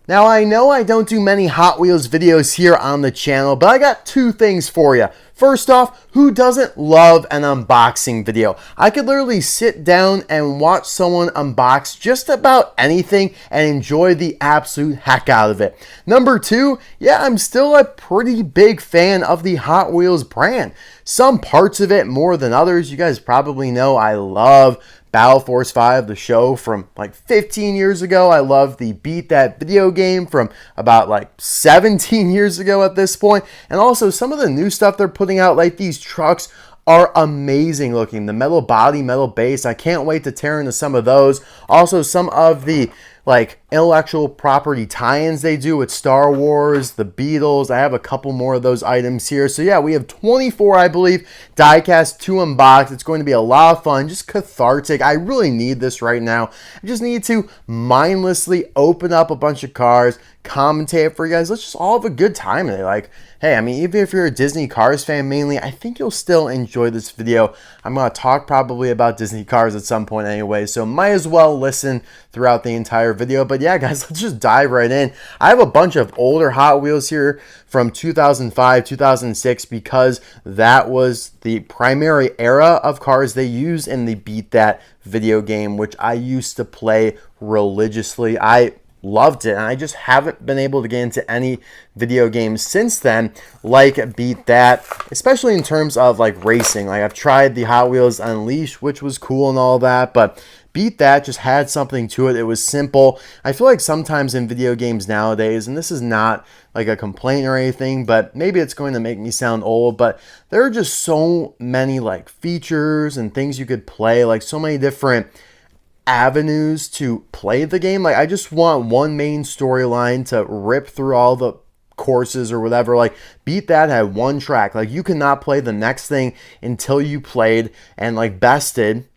Now, I know I don't do many Hot Wheels videos here on the channel, but I got two things for you. First off, who doesn't love an unboxing video? I could literally sit down and watch someone unbox just about anything and enjoy the absolute heck out of it. Number two, yeah, I'm still a pretty big fan of the Hot Wheels brand. Some parts of it more than others. You guys probably know I love Battle Force 5, the show from like 15 years ago. I love the Beat That video game from about like 17 years ago at this point. And also some of the new stuff they're putting out, like these trucks, are amazing looking. The metal body, metal base. I can't wait to tear into some of those. Also some of the like intellectual property tie-ins they do with Star Wars, the Beatles. I have a couple more of those items here. So yeah, we have 24, I believe, diecast to unbox. It's going to be a lot of fun, just cathartic. I really need this right now. I just need to mindlessly open up a bunch of cars, commentate for you guys. Let's just all have a good time today. Like, hey, I mean, even if you're a Disney Cars fan mainly, I think you'll still enjoy this video. I'm going to talk probably about Disney Cars at some point anyway, so might as well listen throughout the entire video. But yeah, guys, let's just dive right in. I have a bunch of older Hot Wheels here from 2005, 2006, because that was the primary era of cars they used in the Beat That video game, which I used to play religiously. I loved it, and I just haven't been able to get into any video games since then like Beat That, especially in terms of like racing. Like, I've tried the Hot Wheels Unleashed, which was cool and all that, but Beat That just had something to it. It was simple. I feel like sometimes in video games nowadays, and this is not like a complaint or anything, but maybe it's going to make me sound old, but there are just so many like features and things you could play, like so many different avenues to play the game. Like, I just want one main storyline to rip through all the courses or whatever. Like, Beat That had one track. Like, you cannot play the next thing until you played and like bested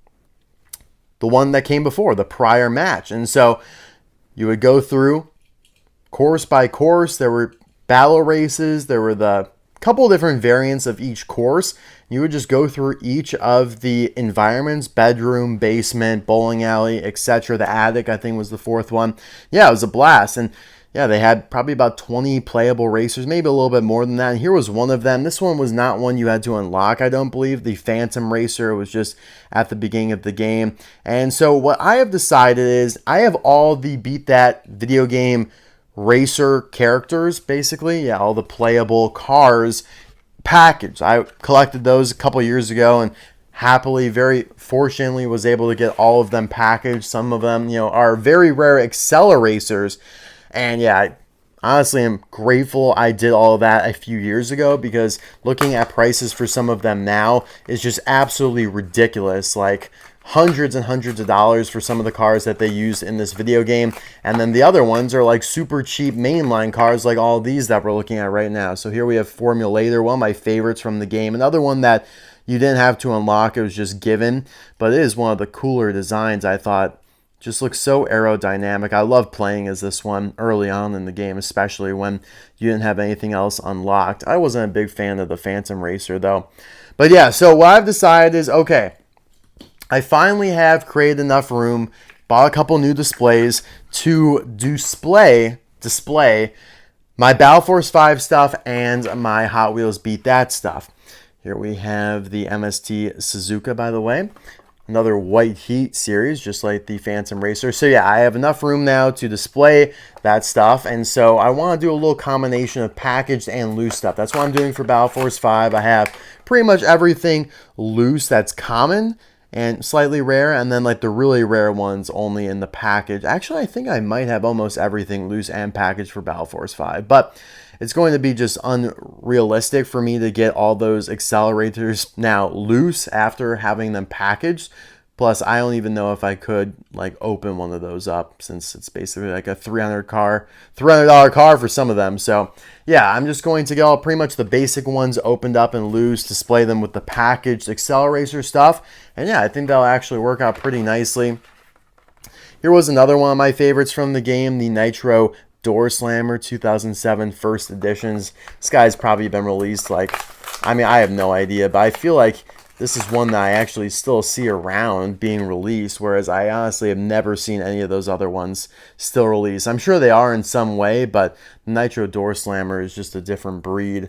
the one that came before, the prior match. And so you would go through course by course. There were battle races. There were the couple different variants of each course. You would just go through each of the environments: bedroom, basement, bowling alley, etc. The attic, I think, was the fourth one. Yeah, it was a blast. And yeah, they had probably about 20 playable racers, maybe a little bit more than that. And here was one of them. This one was not one you had to unlock, I don't believe. The Phantom Racer was just at the beginning of the game. And so what I have decided is I have all the Beat That video game racer characters, basically. Yeah, all the playable cars packaged. I collected those a couple years ago and happily, very fortunately, was able to get all of them packaged. Some of them, you know, are very rare acceleracers. And yeah, I honestly am grateful I did all of that a few years ago, because looking at prices for some of them now is just absolutely ridiculous. Like, hundreds and hundreds of dollars for some of the cars that they use in this video game. And then the other ones are like super cheap mainline cars, like all these that we're looking at right now. So here we have Formulator, one of my favorites from the game. Another one that you didn't have to unlock, it was just given. But it is one of the cooler designs, I thought. Just looks so aerodynamic. I love playing as this one early on in the game, especially when you didn't have anything else unlocked. I wasn't a big fan of the Phantom Racer though. But yeah, so what I've decided is, okay, I finally have created enough room, bought a couple new displays to display my Battle Force 5 stuff and my Hot Wheels Beat That stuff. Here we have the MST Suzuka, by the way. Another white heat series, just like the Phantom Racer. So yeah, I have enough room now to display that stuff. And so I want to do a little combination of packaged and loose stuff. That's what I'm doing for Battle Force 5. I have pretty much everything loose that's common and slightly rare, and then like the really rare ones only in the package. Actually, I think I might have almost everything loose and packaged for Battle Force 5, but it's going to be just unrealistic for me to get all those accelerators now loose after having them packaged. Plus, I don't even know if I could like open one of those up, since it's basically like a $300 car for some of them. So yeah, I'm just going to get all pretty much the basic ones opened up and loose, display them with the packaged accelerator stuff. And yeah, I think that'll actually work out pretty nicely. Here was another one of my favorites from the game, the Nitro Door Slammer 2007 first editions. This guy's probably been released like, I mean, I have no idea, but I feel like this is one that I actually still see around being released, whereas I honestly have never seen any of those other ones still released. I'm sure they are in some way, but the Nitro Door Slammer is just a different breed.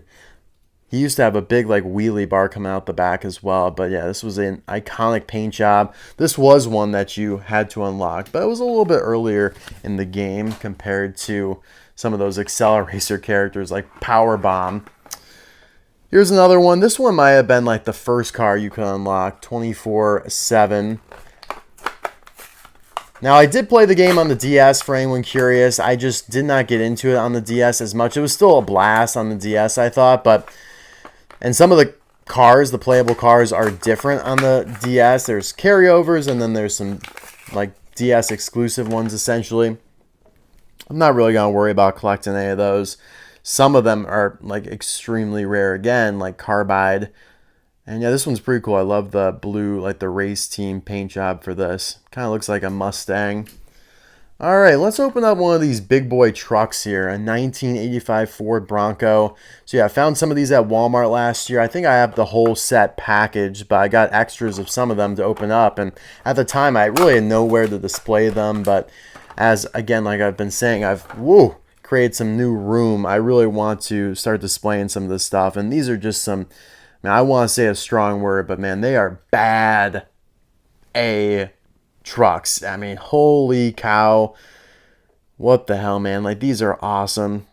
He used to have a big like wheelie bar coming out the back as well. But yeah, this was an iconic paint job. This was one that you had to unlock, but it was a little bit earlier in the game compared to some of those Accelerator characters like Power Bomb. Here's another one. This one might have been like the first car you could unlock 24/7. Now, I did play the game on the DS for anyone curious. I just did not get into it on the DS as much. It was still a blast on the DS, I thought. And some of the cars, the playable cars, are different on the DS. There's carryovers, and then there's some like DS exclusive ones, essentially. I'm not really going to worry about collecting any of those. Some of them are like extremely rare again, like Carbide. And yeah, this one's pretty cool. I love the blue, like the race team paint job for this. Kind of looks like a Mustang. All right, let's open up one of these big boy trucks here, a 1985 Ford Bronco. So yeah, I found some of these at Walmart last year. I think I have the whole set packaged, but I got extras of some of them to open up. And at the time, I really had nowhere to display them. But as, again, like I've been saying, I've, create some new room. I really want to start displaying some of this stuff, and these are just some, I want to say a strong word, but man, they are bad A trucks. I mean, holy cow, what the hell, man. Like, these are awesome.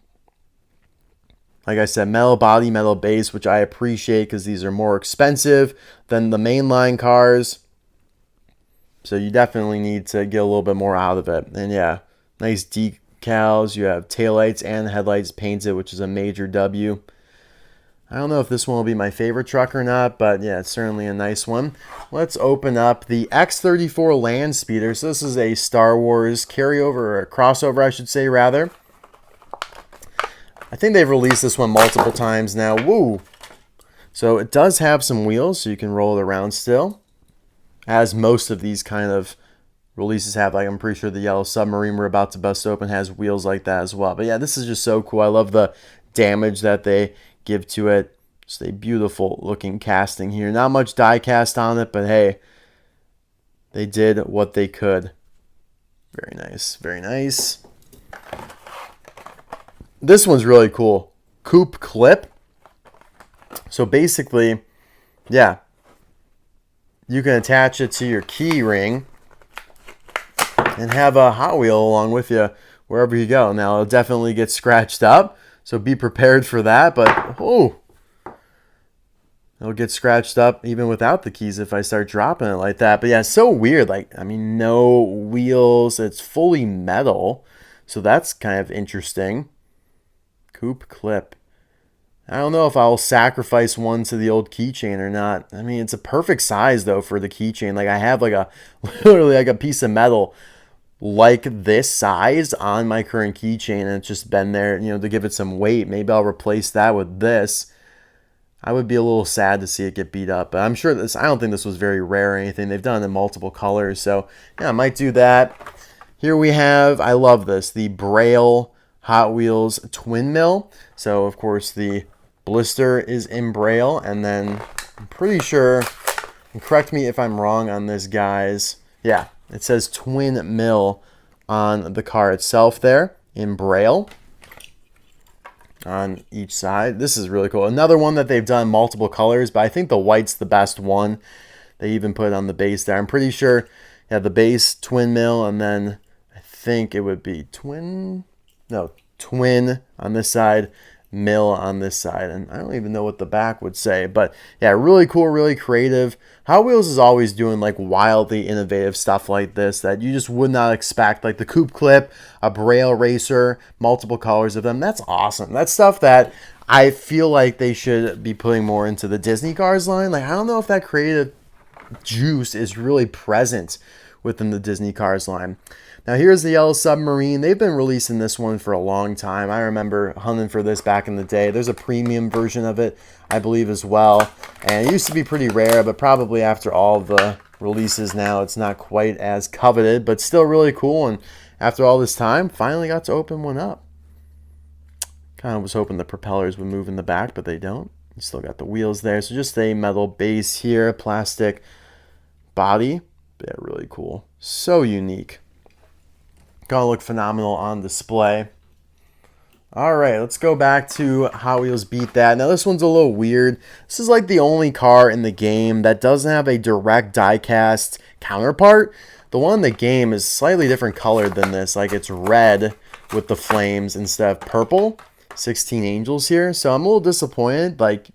Like I said, metal body, metal base, which I appreciate because these are more expensive than the mainline cars, so you definitely need to get a little bit more out of it. And yeah, nice decals. You have taillights and headlights painted, which is a major W. I don't know if this one will be my favorite truck or not, but yeah, it's certainly a nice one. Let's open up the X34 Land Speeder. So this is a Star Wars carryover, or a crossover, I should say, rather. I think they've released this one multiple times now. Woo! So it does have some wheels, so you can roll it around still, as most of these kind of releases have. Like, I'm pretty sure the Yellow Submarine we're about to bust open has wheels like that as well. But yeah, this is just so cool. I love the damage that they give to it. Just a beautiful looking casting here. Not much die cast on it, but hey, they did what they could. Very nice, very nice. This one's really cool. Coupe Clip. So basically, yeah, you can attach it to your key ring and have a Hot Wheel along with you wherever you go. Now, it'll definitely get scratched up, so be prepared for that. But, it'll get scratched up even without the keys if I start dropping it like that. But yeah, it's so weird. Like, I mean, no wheels. It's fully metal, so that's kind of interesting. Coupe Clip. I don't know if I'll sacrifice one to the old keychain or not. I mean, it's a perfect size, though, for the keychain. Like, I have, like, literally, like, a piece of metal like this size on my current keychain, and it's just been there, to give it some weight. Maybe I'll replace that with this. I would be a little sad to see it get beat up, but I'm sure this, I don't think this was very rare or anything. They've done it in multiple colors, so yeah, I might do that. Here we have, I love this, the Braille Hot Wheels Twin Mill. So, of course, the blister is in Braille, and then I'm pretty sure, and correct me if I'm wrong on this, guys, yeah, it says Twin Mill on the car itself there in Braille on each side. This is really cool. Another one that they've done multiple colors, but I think the white's the best one. They even put it on the base there. I'm pretty sure, yeah, the base, Twin Mill, and then I think it would be Twin on this side, Mill on this side, and I don't even know what the back would say, but yeah, really cool, really creative. Hot Wheels is always doing like wildly innovative stuff like this that you just would not expect, like the Coupe Clip, a Braille racer, multiple colors of them. That's awesome. That's stuff that I feel like they should be putting more into the Disney Cars line. Like, I don't know if that creative juice is really present within the Disney Cars line. Now, here's the Yellow Submarine. They've been releasing this one for a long time. I remember hunting for this back in the day. There's a premium version of it, I believe, as well. And it used to be pretty rare, but probably after all the releases now, it's not quite as coveted, but still really cool. And after all this time, finally got to open one up. Kind of was hoping the propellers would move in the back, but they don't. You still got the wheels there. So just a metal base here, plastic body. Yeah, really cool. So unique. Gonna look phenomenal on display. All right, let's go back to Hot Wheels Beat That. Now this one's a little weird. This is like the only car in the game that doesn't have a direct diecast counterpart. The one in the game is slightly different colored than this. Like it's red with the flames instead of purple. 16 Angels here. So I'm a little disappointed. Like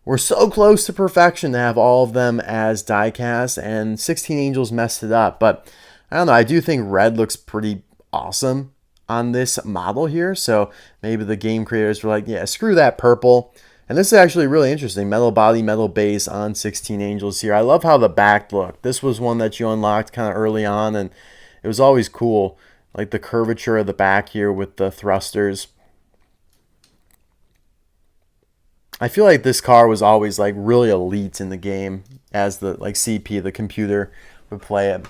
we're so close to perfection to have all of them as diecast, and 16 Angels messed it up. But I don't know. I do think red looks pretty awesome on this model here, so maybe the game creators were like, yeah, screw that purple. And this is actually really interesting. Metal body, metal base on 16 Angels here. I love how the back looked. This was one that you unlocked kind of early on, and it was always cool. Like the curvature of the back here with the thrusters. I feel like this car was always like really elite in the game as the like CP, the computer, would play it.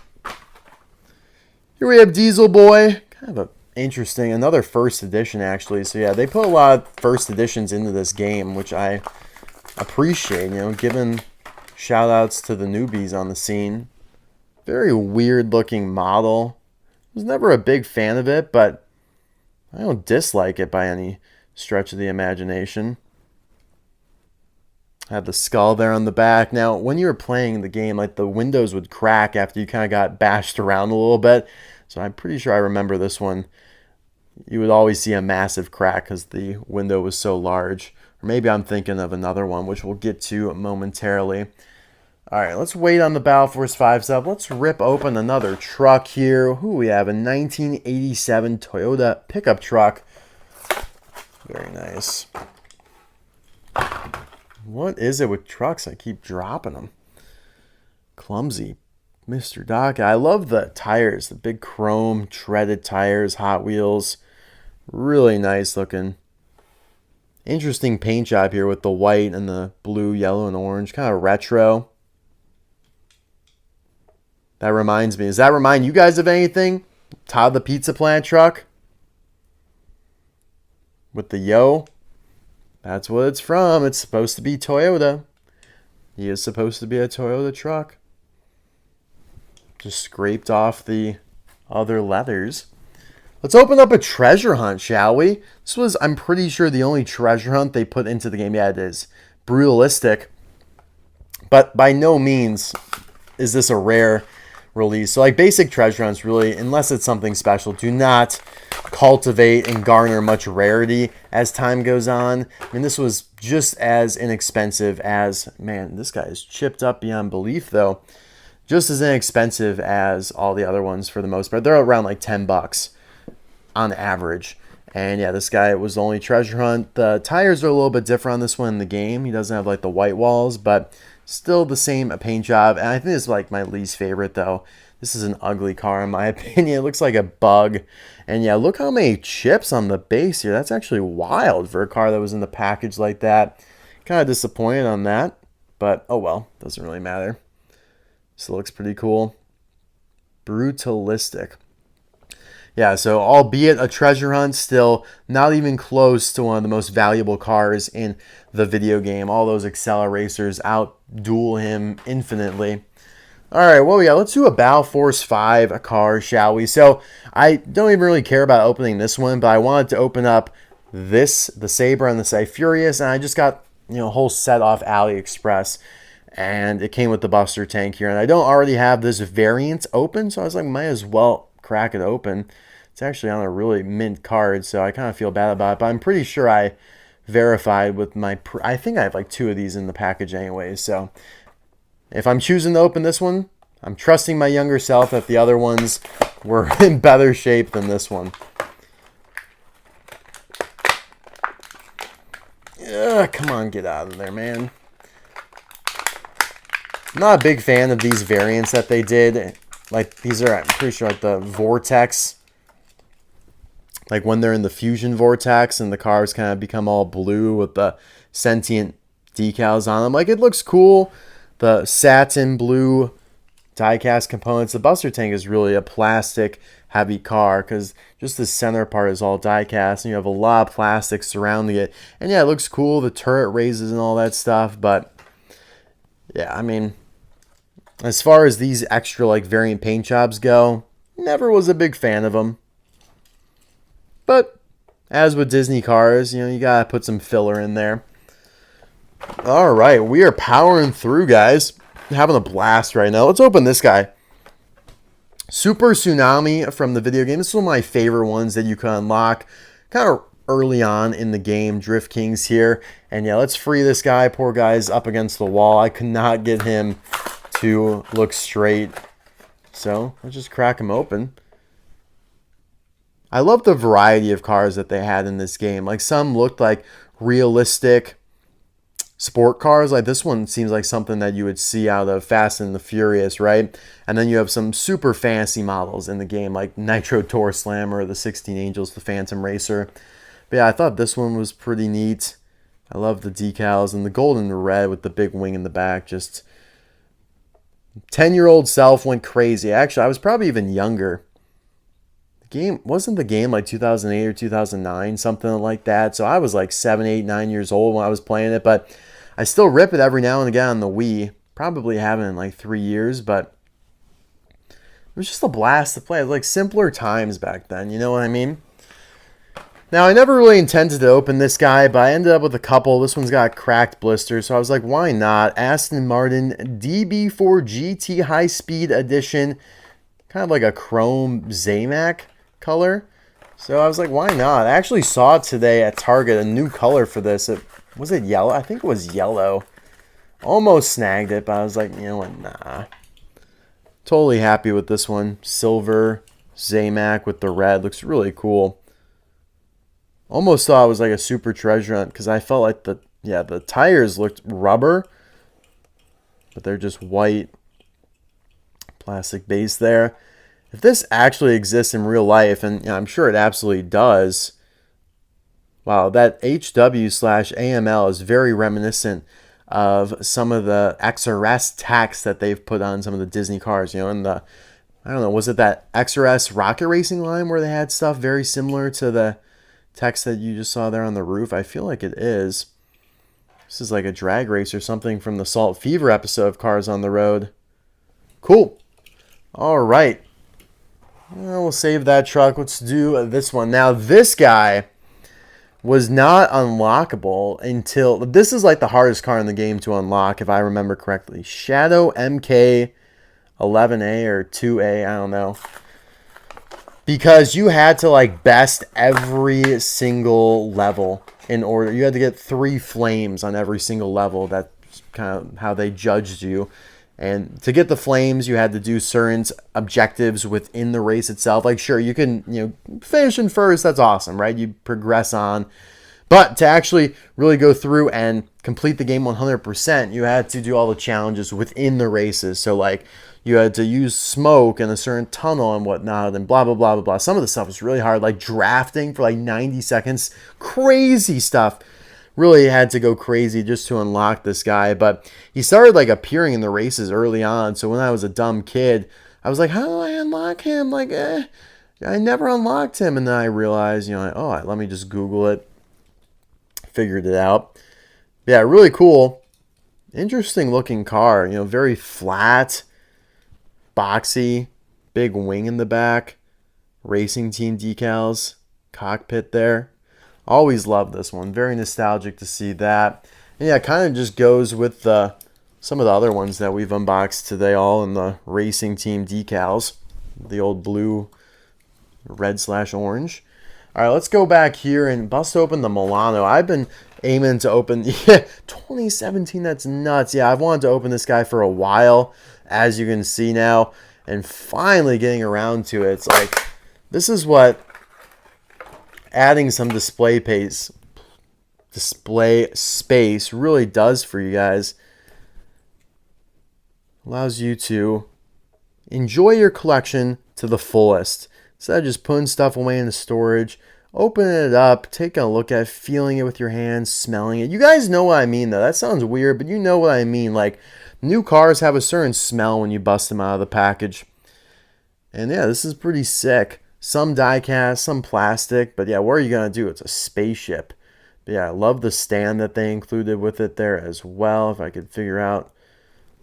Here we have Diesel Boy. Kind of a interesting, another first edition actually. So yeah, they put a lot of first editions into this game, which I appreciate, you know, giving shout outs to the newbies on the scene. Very weird looking model. Was never a big fan of it, but I don't dislike it by any stretch of the imagination. Had the skull there on the back. Now, when you were playing the game, like the windows would crack after you kind of got bashed around a little bit. So I'm pretty sure I remember this one. You would always see a massive crack because the window was so large. Or maybe I'm thinking of another one, which we'll get to momentarily. All right, let's wait on the Battle Force 5 sub. Let's rip open another truck here. Who we have? A 1987 Toyota pickup truck. Very nice. What is it with trucks? I keep dropping them. Clumsy Mr. Docketer. I love the tires. The big chrome treaded tires. Hot Wheels. Really nice looking. Interesting paint job here with the white and the blue, yellow, and orange. Kind of retro. That reminds me. Does that remind you guys of anything? Todd the Pizza Plant truck? With the yo? That's what it's from. It's supposed to be Toyota. He is supposed to be a Toyota truck. Just scraped off the other leathers. Let's open up a treasure hunt, shall we? This was, I'm pretty sure, the only treasure hunt they put into the game. Yeah, it is. Brutalistic. But by no means is this a rare release. So like basic treasure hunts really, unless it's something special, do not cultivate and garner much rarity as time goes on. I mean, this was just as inexpensive as, man, this guy is chipped up beyond belief though. Just as inexpensive as all the other ones for the most part. They're around like $10 on average. And yeah, this guy was the only treasure hunt. The tires are a little bit different on this one in the game. He doesn't have like the white walls, but still the same paint job. And I think this is like my least favorite though. This is an ugly car in my opinion. It looks like a bug. And yeah, look how many chips on the base here. That's actually wild for a car that was in the package like that. Kind of disappointed on that. But oh well, doesn't really matter. Still looks pretty cool. Brutalistic. Yeah, so albeit a treasure hunt, still not even close to one of the most valuable cars in the video game. All those acceleracers outduel him infinitely. All right, what we got? Let's do a Battle Force 5 car, shall we? So I don't even really care about opening this one, but I wanted to open up this, the Sabre and the Cyfurious, and I just got, you know, a whole set off AliExpress, and it came with the Buster tank here, and I don't already have this variant open, so I was like, might as well crack it open. It's actually on a really mint card, so I kind of feel bad about it, but I'm pretty sure I verified with my, I think I have like 2 of these in the package anyway, so if I'm choosing to open this one, I'm trusting my younger self that the other ones were in better shape than this one. Ugh, come on, get out of there, man. I'm not a big fan of these variants that they did. Like, these are, I'm pretty sure, like the Vortex. Like when they're in the Fusion Vortex and the cars kind of become all blue with the sentient decals on them. Like, it looks cool. The satin blue diecast components. The Buster tank is really a plastic heavy car, because just the center part is all die cast and you have a lot of plastic surrounding it. And yeah, it looks cool, the turret raises and all that stuff, but yeah, I mean, as far as these extra like variant paint jobs go, never was a big fan of them. But as with Disney cars, you know, you gotta put some filler in there. All right, we are powering through, guys. Having a blast right now. Let's open this guy. Super Tsunami from the video game. This is one of my favorite ones that you can unlock kind of early on in the game. Drift Kings here. And yeah, let's free this guy. Poor guy's up against the wall. I could not get him to look straight. So let's just crack him open. I love the variety of cars that they had in this game. Like, some looked like realistic sport cars. Like, this one seems like something that you would see out of Fast and the Furious, right? And then you have some super fancy models in the game, like Nitro Tour Slammer, the 16 Angels, the Phantom Racer. But yeah, I thought this one was pretty neat. I love the decals and the gold and the red with the big wing in the back. Just 10-year-old self went crazy. Actually, I was probably even younger. Wasn't the game like 2008 or 2009, something like that? So I was like 7, 8, 9 years old when I was playing it, but I still rip it every now and again on the Wii. Probably haven't in like 3 years, but it was just a blast to play. It was like simpler times back then, you know what I mean? Now, I never really intended to open this guy, but I ended up with a couple. This one's got cracked blisters, so I was like, why not? Aston Martin DB4 GT High Speed Edition, kind of like a chrome Zamac color. So I was like, why not? I actually saw today at Target a new color for this. Was it yellow? I think it was yellow. Almost snagged it, but I was like, you know what? Nah. Totally happy with this one. Silver Zamac with the red. Looks really cool. Almost thought it was like a super treasure hunt because I felt like the tires looked rubber, but they're just white plastic base there. If this actually exists in real life, and I'm sure it absolutely does, wow, that HW/AML is very reminiscent of some of the XRS text that they've put on some of the Disney cars. You know, in the, I don't know, was it that XRS Rocket Racing line where they had stuff very similar to the text that you just saw there on the roof? I feel like it is. This is like a drag race or something from the Salt Fever episode of Cars on the Road. Cool. All right. Well, we'll save that truck. Let's do this one. Now, this guy was not unlockable until... This is like the hardest car in the game to unlock, if I remember correctly. Shadow MK 11A or 2A, I don't know. Because you had to like best every single level in order. You had to get 3 flames on every single level. That's kind of how they judged you. And to get the flames, you had to do certain objectives within the race itself. Like, sure, you can, finish in first. That's awesome, right? You progress on. But to actually really go through and complete the game 100%, you had to do all the challenges within the races. So, like, you had to use smoke in a certain tunnel and whatnot and blah, blah, blah, blah, blah. Some of the stuff was really hard, like drafting for like 90 seconds. Crazy stuff. Really had to go crazy just to unlock this guy. But he started like appearing in the races early on. So when I was a dumb kid, I was like, how do I unlock him? Like, I never unlocked him. And then I realized, let me just Google it. Figured it out. Yeah, really cool. Interesting looking car. Very flat, boxy, big wing in the back, racing team decals, cockpit there. Always love this one. Very nostalgic to see that. And yeah, it kind of just goes with some of the other ones that we've unboxed today, all in the racing team decals. The old blue, red/orange. All right, let's go back here and bust open the Milano. I've been aiming to open, 2017, that's nuts. Yeah, I've wanted to open this guy for a while, as you can see now, and finally getting around to it. It's like, this is what adding some display space really does for you guys. Allows you to enjoy your collection to the fullest. Instead of just putting stuff away in the storage, opening it up, taking a look at it, feeling it with your hands, smelling it. You guys know what I mean, though. That sounds weird, but you know what I mean. Like, new cars have a certain smell when you bust them out of the package. And yeah, this is pretty sick. Some die cast, some plastic, but yeah, what are you gonna do? It's a spaceship. But yeah, I love the stand that they included with it there as well. If I could figure out,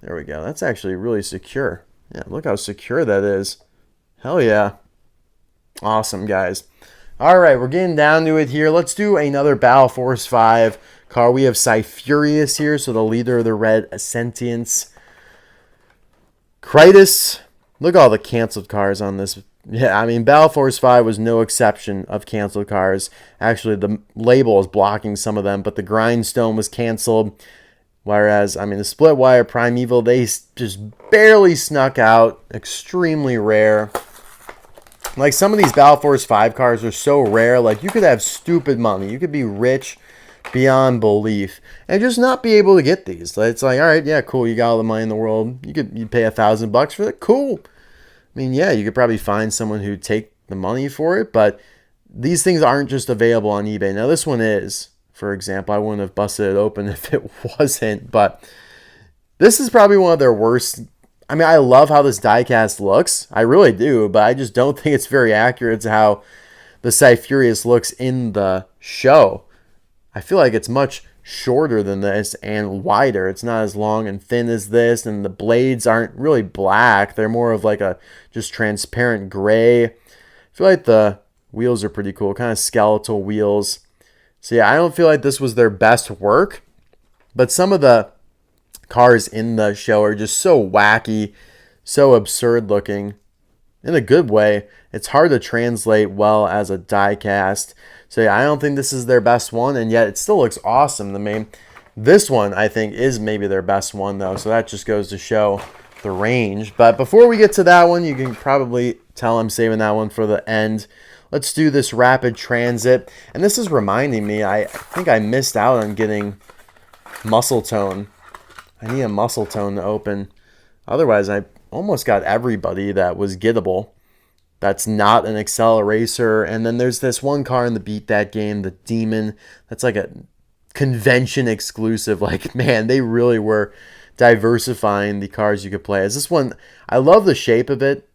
there we go. That's actually really secure. Yeah, look how secure that is. Hell yeah. Awesome, guys. All right, we're getting down to it here. Let's do another Battle Force 5 car. We have Cyfurious here, so the leader of the Red Sentience. Critus. Look at all the canceled cars on this. Yeah, I mean, Battle Force 5 was no exception of canceled cars. Actually, the label is blocking some of them, but the Grindstone was canceled. Whereas, I mean, the Split Wire Primeval, they just barely snuck out. Extremely rare. Like, some of these Battle Force 5 cars are so rare. Like, you could have stupid money. You could be rich beyond belief and just not be able to get these. It's like, all right, yeah, cool. You got all the money in the world. You'd pay $1,000 for it. Cool. I mean, yeah, you could probably find someone who'd take the money for it, but these things aren't just available on eBay. Now, this one is, for example. I wouldn't have busted it open if it wasn't, but this is probably one of their worst. I mean, I love how this diecast looks. I really do, but I just don't think it's very accurate to how the Cyfurious looks in the show. I feel like it's much shorter than this and wider. It's not as long and thin as this, and the blades aren't really black. They're more of like a just transparent gray. I feel like the wheels are pretty cool, kind of skeletal wheels. So yeah, I don't feel like this was their best work, but some of the cars in the show are just so wacky, so absurd looking. In a good way. It's hard to translate well as a die cast. So yeah, I don't think this is their best one, and yet it still looks awesome to me. This one, I think, is maybe their best one, though, so that just goes to show the range. But before we get to that one, you can probably tell I'm saving that one for the end. Let's do this Rapid Transit. And this is reminding me, I think I missed out on getting Muscle Tone. I need a Muscle Tone to open. Otherwise, I almost got everybody that was gettable. That's not an Accelerator. And then there's this one car in the Beat That game, the Demon. That's like a convention exclusive. Like, man, they really were diversifying the cars you could play as. This one, I love the shape of it.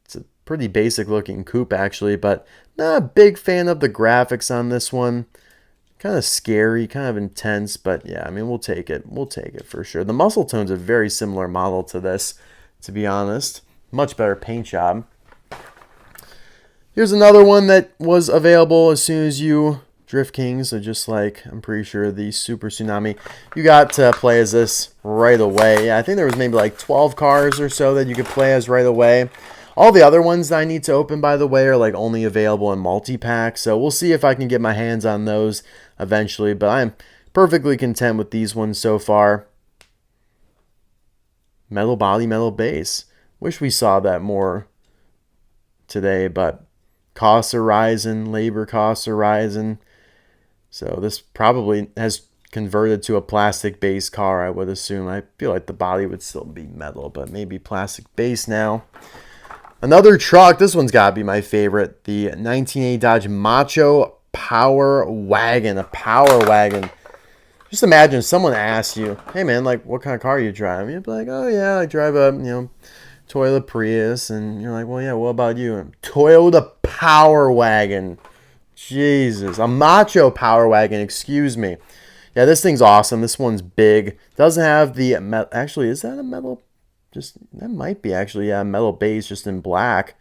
It's a pretty basic looking coupe, actually, but not a big fan of the graphics on this one. Kind of scary, kind of intense, but yeah, I mean, we'll take it. We'll take it for sure. The Muscle Tone's a very similar model to this, to be honest. Much better paint job. Here's another one that was available as soon as you Drift Kings. So just like, I'm pretty sure the Super Tsunami, you got to play as this right away. Yeah, I think there was maybe like 12 cars or so that you could play as right away. All the other ones that I need to open, by the way, are like only available in multi-pack. So we'll see if I can get my hands on those eventually. But I'm perfectly content with these ones so far. Metal body, metal base. Wish we saw that more today, but costs are rising, labor costs are rising. So this probably has converted to a plastic base car, I would assume. I feel like the body would still be metal, but maybe plastic base now. Another truck, this one's got to be my favorite, the 1980 Dodge Macho Power Wagon, a Power Wagon. Just imagine someone asks you, hey man, like what kind of car are you driving? You'd be like, oh yeah, I drive a, Toyota Prius. And you're like, well yeah, what about you? Toyota Power Wagon. Jesus, a Macho Power Wagon, excuse me. Yeah, this thing's awesome. This one's big. Doesn't have the metal, actually, is that a metal? That might be actually, yeah, metal base just in black.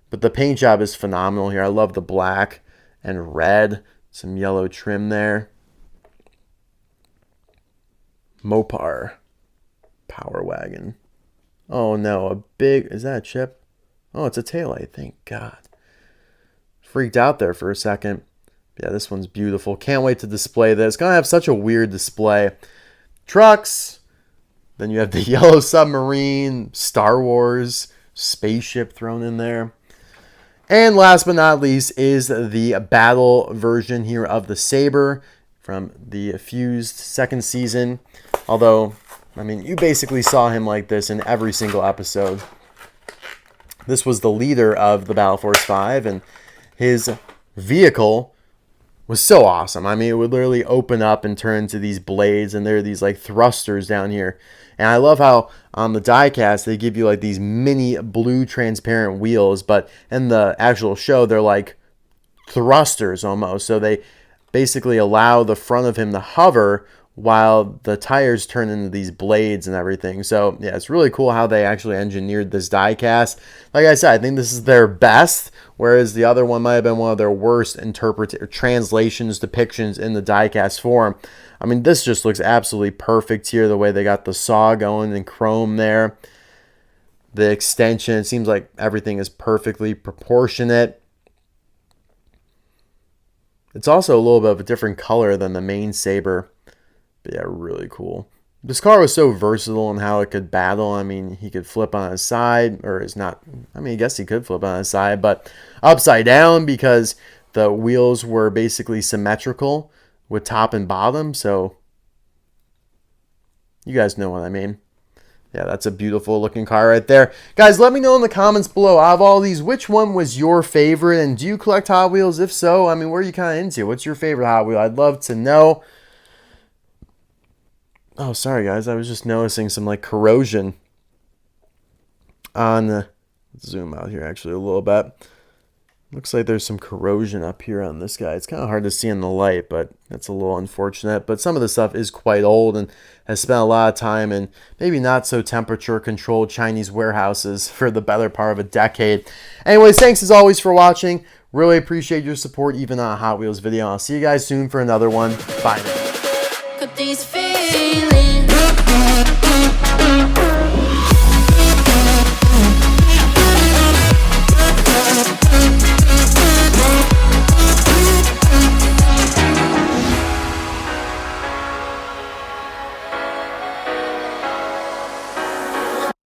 But the paint job is phenomenal here. I love the black and red. Some yellow trim there. Mopar Power Wagon. Oh no, a big, is that a chip? Oh, it's a taillight, thank God. Freaked out there for a second. Yeah, this one's beautiful. Can't wait to display this. It's going to have such a weird display. Trucks. Then you have the Yellow Submarine, Star Wars, spaceship thrown in there. And last but not least is the battle version here of the Sabre from the Fused second season. Although, I mean, you basically saw him like this in every single episode. This was the leader of the Battle Force 5, and his vehicle was so awesome. I mean, it would literally open up and turn into these blades, and there are these like thrusters down here. And I love how on the diecast they give you like these mini blue transparent wheels, but in the actual show they're like thrusters almost. So they basically allow the front of him to hover while the tires turn into these blades and everything. So yeah, it's really cool how they actually engineered this diecast. Like I said, I think this is their best, whereas the other one might have been one of their worst translations, depictions in the diecast form. I mean, this just looks absolutely perfect here, the way they got the saw going in chrome there. The extension, it seems like everything is perfectly proportionate. It's also a little bit of a different color than the main Saber. But yeah, really cool. This car was so versatile in how it could battle. I mean, he could flip on his side, or is not, I mean, I guess he could flip on his side, but upside down because the wheels were basically symmetrical with top and bottom. So you guys know what I mean. Yeah, that's a beautiful looking car right there. Guys, let me know in the comments below, out of all these, which one was your favorite? And do you collect Hot Wheels? If so, I mean, what are you kind of into? What's your favorite Hot Wheel? I'd love to know. Oh, sorry guys, I was just noticing some like corrosion on the, let's zoom out here actually a little bit. Looks like there's some corrosion up here on this guy. It's kind of hard to see in the light, but that's a little unfortunate. But some of the stuff is quite old and has spent a lot of time in maybe not so temperature controlled Chinese warehouses for the better part of a decade. Anyways, thanks as always for watching. Really appreciate your support even on a Hot Wheels video. I'll see you guys soon for another one. Bye now.